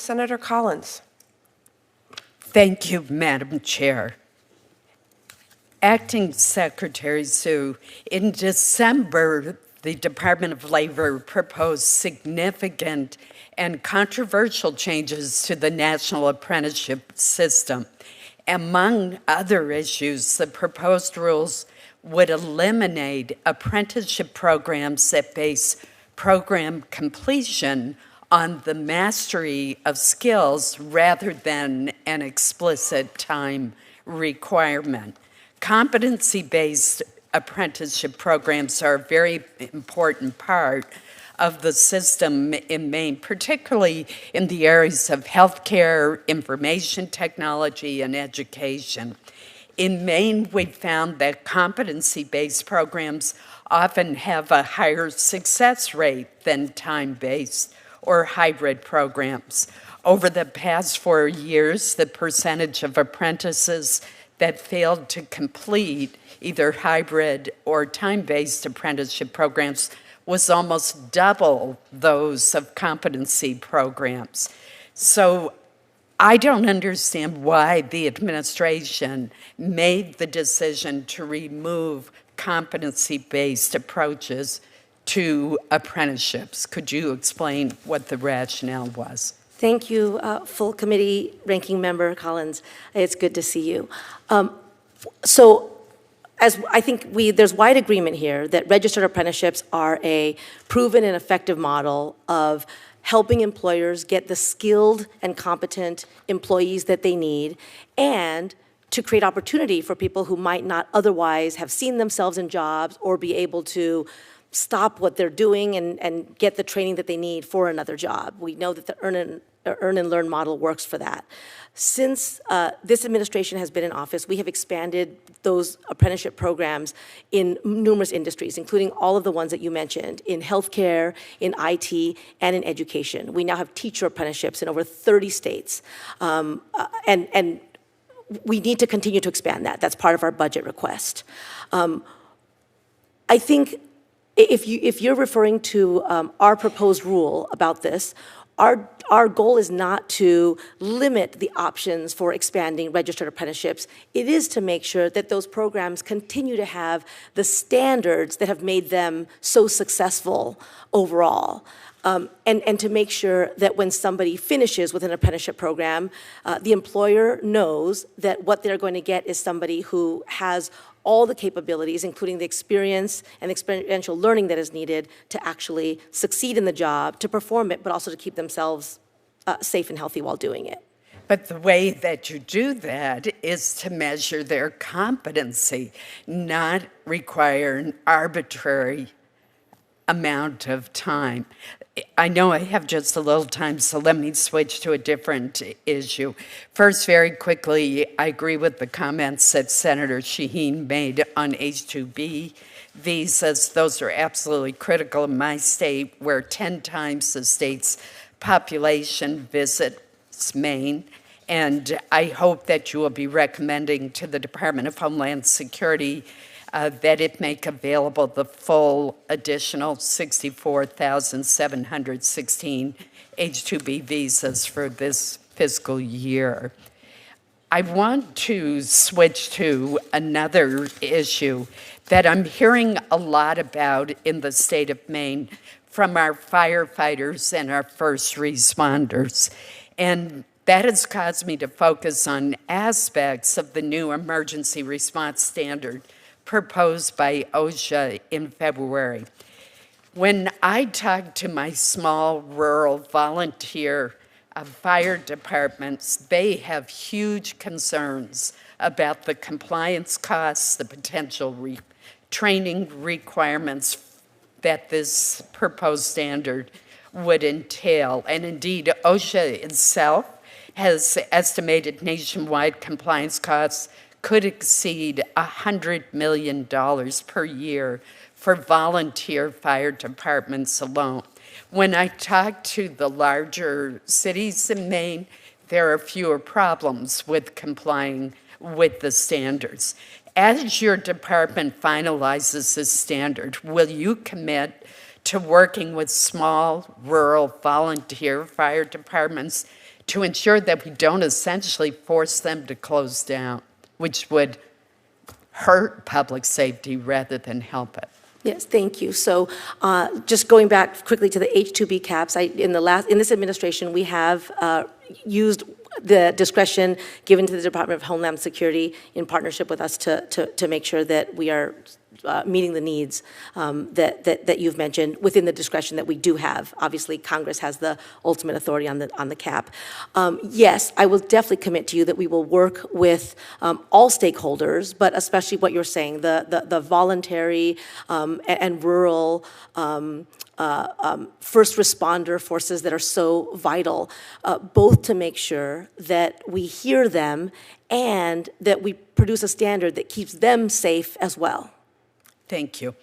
Senator Collins. Thank you, Madam Chair. Acting Secretary Sue, in December, the Department of Labor proposed significant and controversial changes to the national apprenticeship system. Among other issues, the proposed rules would eliminate apprenticeship programs that base program completion on the mastery of skills rather than an explicit time requirement. Competency-based apprenticeship programs are a very important part of the system in Maine, particularly in the areas of healthcare, information technology, and education. In Maine, we found that competency-based programs often have a higher success rate than time-based or hybrid programs. Over the past 4 years, the percentage of apprentices that failed to complete either hybrid or time-based apprenticeship programs was almost double those of competency programs. So I don't understand why the administration made the decision to remove competency-based approaches to apprenticeships. Could you explain what the rationale was? Thank you, full committee ranking member Collins. It's good to see you. So as I think there's wide agreement here that registered apprenticeships are a proven and effective model of helping employers get the skilled and competent employees that they need, and to create opportunity for people who might not otherwise have seen themselves in jobs or be able to stop what they're doing and get the training that they need for another job. We know that the earn and learn model works for that. Since this administration has been in office, we have expanded those apprenticeship programs in numerous industries, including all of the ones that you mentioned, in healthcare, in IT, and in education. We now have teacher apprenticeships in over 30 states. And we need to continue to expand that. That's part of our budget request. I think if you're referring to our proposed rule about this, our goal is not to limit the options for expanding registered apprenticeships. It is to make sure that those programs continue to have the standards that have made them so successful overall. And to make sure that when somebody finishes with an apprenticeship program, the employer knows that what they're going to get is somebody who has all the capabilities, including the experience and experiential learning that is needed to actually succeed in the job, to perform it, but also to keep themselves safe and healthy while doing it. But the way that you do that is to measure their competency, not require an arbitrary amount of time. I know I have just a little time, so let me switch to a different issue. First, very quickly, I agree with the comments that Senator Shaheen made on H-2B visas. Those are absolutely critical in my state, where 10 times the state's population visits Maine. And I hope that you will be recommending to the Department of Homeland Security that it make available the full additional 64,716 H-2B visas for this fiscal year. I want to switch to another issue that I'm hearing a lot about in the state of Maine from our firefighters and our first responders. And that has caused me to focus on aspects of the new emergency response standard proposed by OSHA in February. When I talk to my small rural volunteer fire departments, they have huge concerns about the compliance costs, the potential training requirements that this proposed standard would entail. And indeed, OSHA itself has estimated nationwide compliance costs could exceed $100 million per year for volunteer fire departments alone. When I talk to the larger cities in Maine, there are fewer problems with complying with the standards. As your department finalizes this standard, will you commit to working with small, rural volunteer fire departments to ensure that we don't essentially force them to close down, which would hurt public safety rather than help it. Yes, thank you. So just going back quickly to the H-2B caps, in this administration, we have used the discretion given to the Department of Homeland Security in partnership with us to make sure that we are meeting the needs that you've mentioned within the discretion that we do have. Obviously, Congress has the ultimate authority on the cap. Yes, I will definitely commit to you that we will work with all stakeholders, but especially what you're saying, the voluntary and rural first responder forces that are so vital, both to make sure that we hear them and that we produce a standard that keeps them safe as well. Thank you.